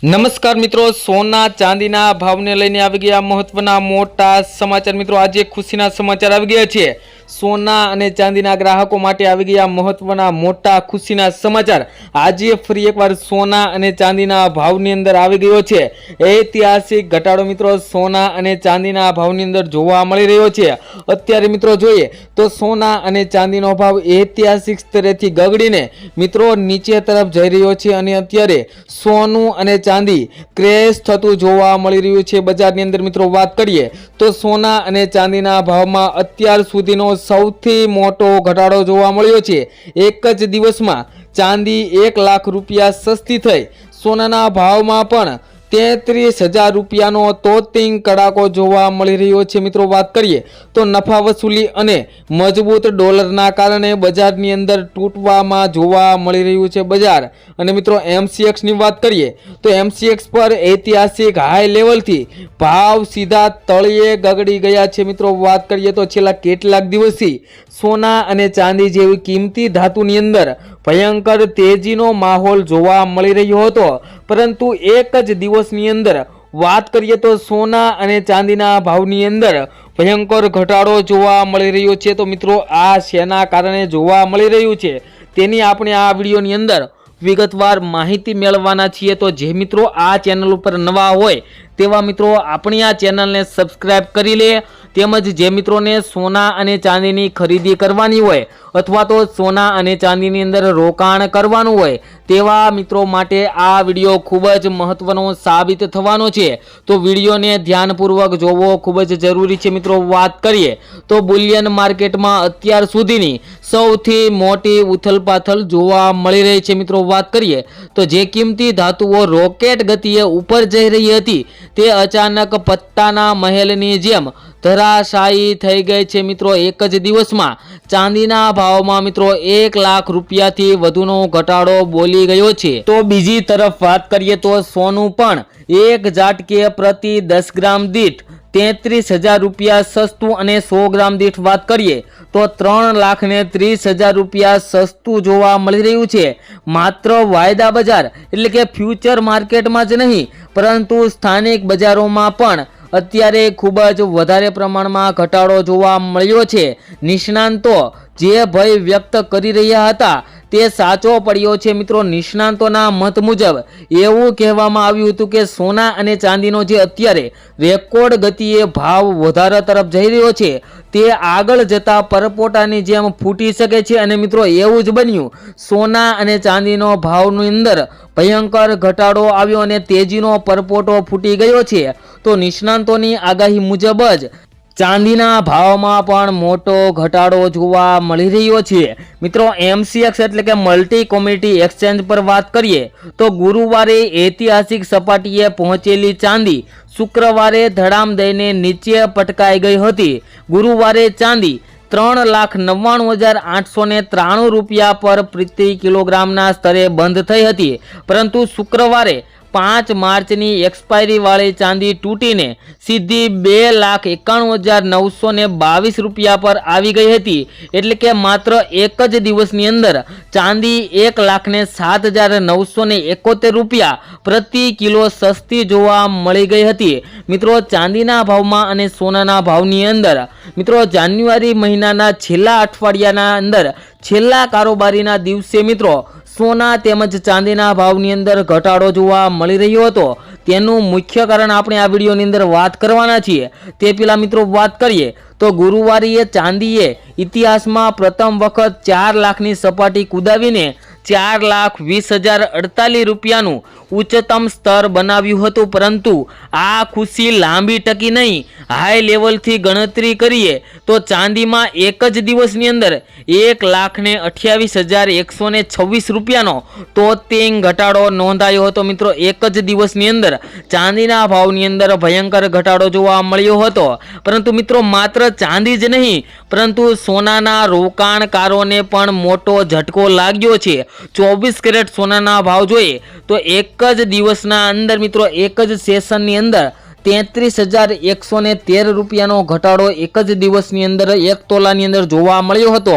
નમસ્કાર મિત્રો, સોના ચાંદીના ભાવને લઈને આવી ગયા મહત્વના મોટા સમાચાર। મિત્રો આજે ખુશીના સમાચાર આવી ગયા છે। સોના અને ચાંદીના ગ્રાહકો માટે આવી ગયા મહત્વના મોટા ખુશીના સમાચાર। આજે ફરી એકવાર સોના અને ચાંદીના ભાવની અંદર આવી ગયો છે ઐતિહાસિક ઘટાડો। મિત્રો સોના અને ચાંદીના ભાવની અંદર જોવા મળી રહ્યો છે। અત્યારે મિત્રો જોઈએ તો સોના અને ચાંદીનો ભાવ ઐતિહાસિક સ્તરેથી ગગડીને મિત્રો નીચે તરફ જઈ રહ્યો છે અને અત્યારે સોનું અને ચાંદી ક્રેશ થતું જોવા મળી રહ્યું છે બજારની અંદર। મિત્રો વાત કરીએ તો સોના અને ચાંદીના ભાવમાં અત્યાર સુધીનો સૌથી મોટો ઘટાડો જોવા મળ્યો છે। એક જ દિવસમાં ચાંદી 1 લાખ રૂપિયા સસ્તી થઈ। સોનાના ભાવમાં પણ 33,000 રૂપિયાનો તોતિંગ કડાકો જોવા મળી રહ્યો છે। મિત્રો વાત કરીએ તો નફા વસૂલી અને મજબૂત ડોલરના કારણે બજારની અંદર તૂટવામાં જોવા મળી રહ્યું છે બજાર। અને મિત્રો MCX ની વાત કરીએ તો MCX પર ઐતિહાસિક હાઈ લેવલથી ભાવ સીધા તળિયે ગગડી ગયા છે। મિત્રો વાત કરીએ તો છેલ્લા કેટલાક દિવસથી સોના અને ચાંદી જેવી કિંમતી ધાતુની અંદર ભયંકર તેજીનો માહોલ જોવા મળી રહ્યો હતો, પરંતુ એક જ દિવસની અંદર વાત કરીએ તો સોના અને ચાંદીના ભાવની અંદર ભયંકર ઘટાડો જોવા મળી રહ્યો છે। તો મિત્રો આ શેના કારણે જોવા મળી રહ્યું છે તેની આપણે આ વિડીયોની અંદર વિગતવાર માહિતી મેળવવાના છીએ। તો જે મિત્રો આ ચેનલ ઉપર નવા હોય તેવા મિત્રો આપણી આ ચેનલને સબસ્ક્રાઇબ કરી લે, તેમજ જે મિત્રોને સોના અને ચાંદીની ખરીદી કરવાની હોય અથવા તો સોના અને ચાંદીની અંદર રોકાણ કરવાનું હોય તેવા મિત્રો માટે આ વિડીયો ખૂબ જ મહત્વનો સાબિત થવાનો છે। તો વિડીયોને ધ્યાનપૂર્વક જોવો ખૂબ જ જરૂરી છે। મિત્રો વાત કરીએ તો બુલિયન માર્કેટમાં અત્યાર સુધીની સૌથી મોટી ઉથલપાથલ જોવા મળી રહી છે। મિત્રો વાત કરીએ તો જે કિંમતી ધાતુઓ રોકેટ ગતિએ ઉપર જઈ રહી હતી તે અચાનક પત્તાના મહેલની જેમ ધરાશાયી થઈ ગઈ છે। મિત્રો એક જ દિવસમાં ચાંદીના ભાવમાં મિત્રો 1 લાખ રૂપિયાથી વધુનો ઘટાડો બોલી ગયો છે। તો બીજી તરફ વાત કરીએ તો સોનું પણ એક ઝાટકે પ્રતિ 10 ગ્રામ દીઠ 33,000 રૂપિયા સસ્તું અને 100 ગ્રામ દીઠ વાત કરીએ તો 3,30,000 રૂપિયા સસ્તું જોવા મળી રહ્યું છે। માત્ર વાયદા બજાર એટલે કે ફ્યુચર માર્કેટમાં જ નહીં પરંતુ સ્થાનિક બજારોમાં પણ અત્યારે ખૂબ જ વધારે પ્રમાણમાં ઘટાડો જોવા મળ્યો છે। નિષ્ણાંતો જે ભય વ્યક્ત કરી રહ્યા હતા તે સાચો પડ્યો છે। મિત્રો નિષ્ણાંતોના મત મુજબ એવું કહેવામાં આવ્યું હતું કે સોના અને ચાંદીનો જે અત્યારે રેકોર્ડ ગતિએ ભાવ વધારા તરફ જઈ રહ્યો છે તે આગળ જતા પરપોટાની જેમ ફૂટી શકે છે। અને મિત્રો એવું જ બન્યું, સોના અને ચાંદીનો ભાવની અંદર ભયંકર ઘટાડો આવ્યો અને તેજીનો પરપોટો ફૂટી ગયો છે। તો નિષ્ણાંતોની આગાહી મુજબ જ ચાંદીના ભાવમાં પણ મોટો ઘટાડો જોવા મળી રહ્યો છે। મિત્રો MCX એટલે કે મલ્ટી કોમોડિટી એક્સચેન્જ પર વાત કરીએ તો ગુરુવારે ઐતિહાસિક સપાટીએ પહોંચેલી ચાંદી શુક્રવારે ધડામ દઈને નીચે પટકાઈ ગઈ હતી। ગુરુવારે ચાંદી 3,99,893 રૂપિયા પર પ્રતિ કિલોગ્રામના સ્તરે બંધ થઈ હતી, પરંતુ શુક્રવારે 5 માર્ચની એક્સપાયરી વાળી ચાંદી તૂટીને સીધી 2,91,922 રૂપિયા પર આવી ગઈ હતી। એટલે કે માત્ર એક જ દિવસની અંદર ચાંદી 1,07,971 રૂપિયા પ્રતિ કિલો સસ્તી જોવા મળી ગઈ હતી। મિત્રો ચાંદીના ભાવમાં અને સોનાના ભાવની અંદર મિત્રો જાન્યુઆરી મહિનાના છેલ્લા અઠવાડિયાના અંદર છેલ્લા કારોબારીના દિવસે મિત્રો સોના તેમજ ચાંદીના ભાવની અંદર ઘટાડો જોવા મળી રહ્યો હતો। તેનું મુખ્ય કારણ આપણે આ વિડીયોની અંદર વાત કરવાના છીએ। તે પહેલા મિત્રો વાત કરીએ તો ગુરુવારે ચાંદીએ ઇતિહાસમાં પ્રથમ વખત 4 લાખની સપાટી કુદાવીને 4,20,048 રૂપિયાનું ઉચ્ચતમ સ્તર બનાવ્યું હતું, પરંતુ આ ખુશી લાંબી ટકી નહીં। હાઈ લેવલથી ગણતરી કરીએ તો ચાંદીમાં એક જ દિવસની અંદર 1,28,126 રૂપિયાનો તોતિંગ ઘટાડો નોંધાયો હતો। મિત્રો એક જ દિવસની અંદર ચાંદીના ભાવની અંદર ભયંકર ઘટાડો જોવા મળ્યો હતો, પરંતુ મિત્રો માત્ર ચાંદી જ નહીં પરંતુ સોનાના રોકાણકારોને પણ મોટો ઝટકો લાગ્યો છે। 24 કેરેટ સોનાના ભાવ જોઈએ તો એક જ દિવસના અંદર મિત્રો એક જ સેશનની અંદર 33,113 રૂપિયાનો ઘટાડો એક જ દિવસની અંદર 1 તોલાની અંદર જોવા મળ્યો હતો।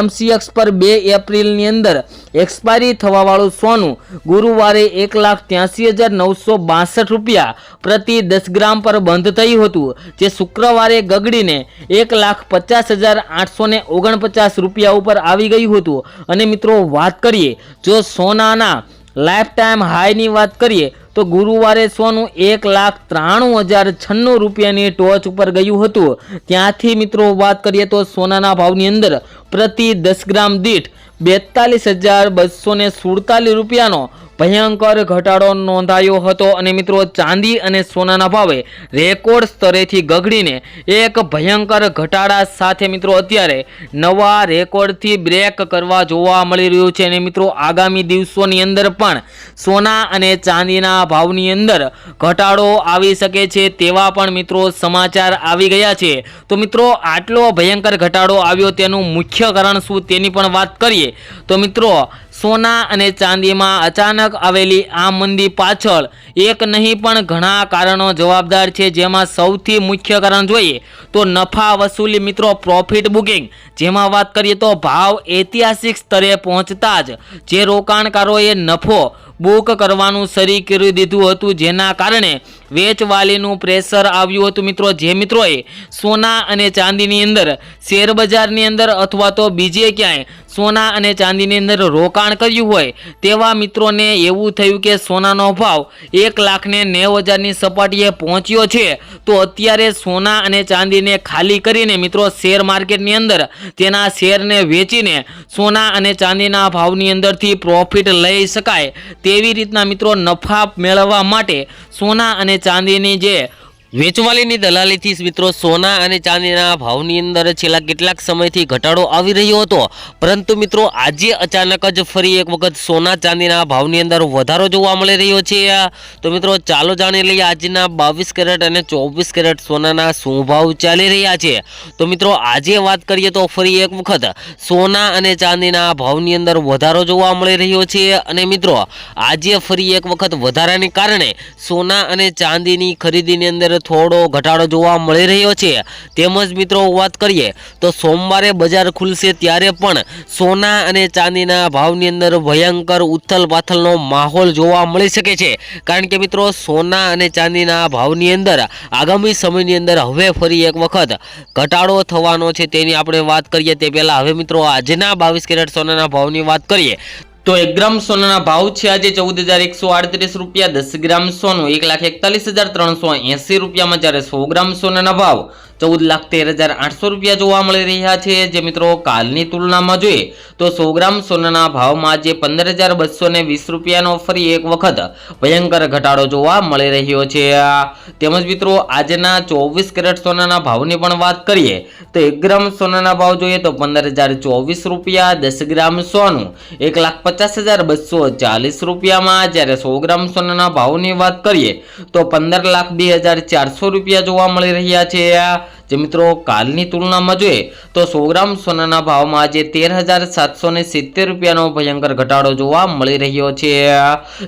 MCX પર 2 એપ્રિલની અંદર એક્સપાયરી થવાવાળું સોનું ગુરુવારે 1,83,962 રૂપિયા પ્રતિ 10 ગ્રામ પર બંધ થયું હતું, જે શુક્રવારે ગગડીને 1,50,849 રૂપિયા ઉપર આવી ગયું હતું। અને મિત્રો વાત કરીએ જો સોનાના લાઈફ ટાઈમ હાઈની વાત કરીએ તો ગુરુવારે સોનું 1,93,096 રૂપિયાની ટોચ ઉપર ગયું હતું। ત્યાંથી મિત્રો વાત કરીએ તો સોનાના ભાવની અંદર પ્રતિ 10 ગ્રામ દીઠ 42,247 રૂપિયાનો ભયંકર ઘટાડો નોંધાયો હતો। અને મિત્રો ચાંદી અને સોનાના ભાવે રેકોર્ડ સ્તરેથી ગગડીને એક ભયંકર ઘટાડા સાથે મિત્રો અત્યારે નવા રેકોર્ડથી બ્રેક કરવા જોવા મળી રહ્યું છે। અને મિત્રો આગામી દિવસોની અંદર પણ સોના અને ચાંદીના ભાવની અંદર ઘટાડો આવી શકે છે તેવા પણ મિત્રો સમાચાર આવી ગયા છે। તો મિત્રો આટલો ભયંકર ઘટાડો આવ્યો તેનું મુખ્ય કારણ શું તેની પણ વાત કરીએ તો મિત્રો સોના અને ચાંદીમાં અચાનક આવેલી આ મંદી પાછળ એક નહીં પણ ઘણા કારણો જવાબદાર છે, જેમાં સૌથી મુખ્ય કારણ જોઈએ તો નફા વસૂલી મિત્રો પ્રોફિટ બુકિંગ, જેમાં વાત કરીએ તો ભાવ ઐતિહાસિક સ્તરે પહોંચતા જ જે રોકાણકારોએ નફો બુક કરવાનું શરૂ કરી દીધું હતું, જેના કારણે વેચવાલીનું પ્રેશર આવ્યું હતું। મિત્રો જે મિત્રોએ સોના અને ચાંદીની અંદર શેર બજારની અંદર અથવા તો બીજે ક્યાંય સોના અને ચાંદીની અંદર રોકાણ કર્યું હોય તેવા મિત્રોને એવું થયું કે સોનાનો ભાવ 1,90,000ની સપાટીએ પહોંચ્યો છે, તો અત્યારે સોના અને ચાંદીને ખાલી કરીને મિત્રો શેર માર્કેટની અંદર તેના શેરને વેચીને સોના અને ચાંદીના ભાવની અંદરથી પ્રોફિટ લઈ શકાય તેવી રીતના મિત્રો નફા મેળવવા માટે સોના અને ચાંદીની જે વેચવાલીની દલાલીથી મિત્રો સોના અને ચાંદીના ભાવની અંદર છેલ્લા કેટલાક સમયથી ઘટાડો આવી રહ્યો હતો, પરંતુ મિત્રો આજે અચાનક જ ફરી એક વખત સોના ચાંદીના ભાવની અંદર વધારો જોવા મળી રહ્યો છે। તો મિત્રો ચાલો જાણી લઈએ આજના 22 કેરેટ અને 24 કેરેટ સોનાના શું ભાવ ચાલી રહ્યા છે। તો મિત્રો આજે વાત કરીએ તો ફરી એક વખત સોના અને ચાંદીના ભાવની અંદર વધારો જોવા મળી રહ્યો છે। અને મિત્રો આજે ફરી એક વખત વધારાને કારણે સોના અને ચાંદીની ખરીદીની અંદર થોડો ઘટાડો જોવા મળી રહ્યો છે। તેમજ મિત્રો વાત કરીએ તો સોમવારે બજાર ખુલશે ત્યારે પણ સોના અને ચાંદીના ભાવની અંદર ભયંકર ઉથલ પાથલનો માહોલ જોવા મળી શકે છે, કારણ કે મિત્રો સોના અને ચાંદીના ભાવની અંદર આગામી સમયની અંદર હવે ફરી એક વખત ઘટાડો થવાનો છે તેની આપણે વાત કરીએ તે પહેલા હવે મિત્રો આજના 22 કેરેટ સોનાના ભાવની વાત કરીએ તો 1 ગ્રામ સોનાના ભાવ છે આજે 14,138 રૂપિયા। 10 ગ્રામ સોનું 1,41,380 રૂપિયામાં, જ્યારે 100 ગ્રામ સોનાના ભાવ 14,13,800 રૂપિયા જોવા મળી રહ્યા છે। જે મિત્રો કાલની તુલનામાં જોઈએ તો 100 ગ્રામ સોનાના ભાવમાં આજે 15,220 રૂપિયાનો ફરી એક વખત ભયંકર ઘટાડો જોવા મળી રહ્યો છે। તેમજ મિત્રો આજના 24 કેરેટ સોનાના ભાવની પણ વાત કરીએ તો 1 ગ્રામ સોનાના ભાવ જોઈએ તો 15,024 રૂપિયા। 10 ગ્રામ સોનું 1,50,240 રૂપિયામાં, જ્યારે 100 ગ્રામ સોનાના ભાવની વાત કરીએ તો 15,02,400 રૂપિયા જોવા મળી રહ્યા છે। જે મિત્રો કાલની તુલનામાં જોઈએ તો 100 ગ્રામ સોનાના ભાવમાં આજે 13,770 રૂપિયાનો ભયંકર ઘટાડો જોવા મળી રહ્યો છે।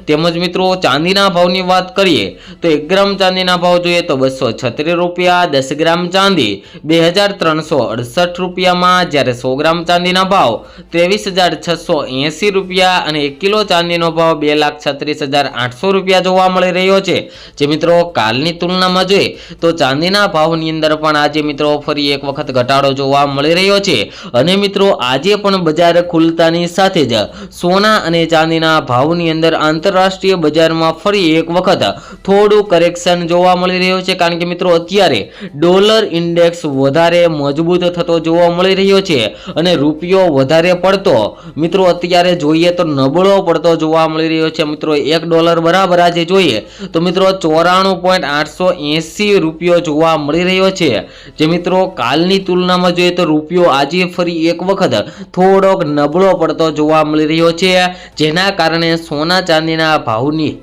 તેમજ મિત્રો ચાંદીના ભાવની વાત કરીએ તો 1 ગ્રામ ચાંદીના ભાવ જોઈએ તો 236 રૂપિયા। 10 ગ્રામ ચાંદી 2,368 રૂપિયામાં, જ્યારે 100 ગ્રામ ચાંદીના ભાવ 23,680 રૂપિયા અને 1 કિલો ચાંદીનો ભાવ 2,36,800 રૂપિયા જોવા મળી રહ્યો છે। જે મિત્રો કાલની તુલનામાં જોઈએ તો ચાંદીના ભાવની અંદર પણ આજે મિત્રો ફરી એક વખત ઘટાડો જોવા મળી રહ્યો છે। અને મિત્રો આજે પણ બજાર ખુલતાની સાથે જ સોના અને ચાંદીના ભાવની અંદર આંતરરાષ્ટ્રીય બજારમાં ફરી એક વખત થોડું કરેક્શન જોવા મળી રહ્યું છે, કારણ કે મિત્રો અત્યારે ડોલર ઇન્ડેક્સ વધારે મજબૂત થતો જોવા મળી રહ્યો છે અને રૂપિયો વધારે પડતો મિત્રો અત્યારે જોઈએ તો નબળો પડતો જોવા મળી રહ્યો છે। મિત્રો $1 બરાબર આજે જોઈએ તો મિત્રો 94.880 રૂપિયો જોવા મળી રહ્યો છે। જે મિત્રો કાલની તુલનામાં જોઈએ તો રૂપિયો આજે ફરી એક વખત થોડોક નબળો પડતો જોવા મળી રહ્યો છે, જેના કારણે સોના ચાંદીના ભાવની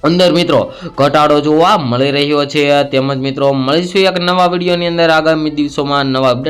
અંદર મિત્રો ઘટાડો જોવા મળી રહ્યો છે। તેમજ મિત્રો મળીશું એક નવા વિડીયોની અંદર આગામી દિવસોમાં નવા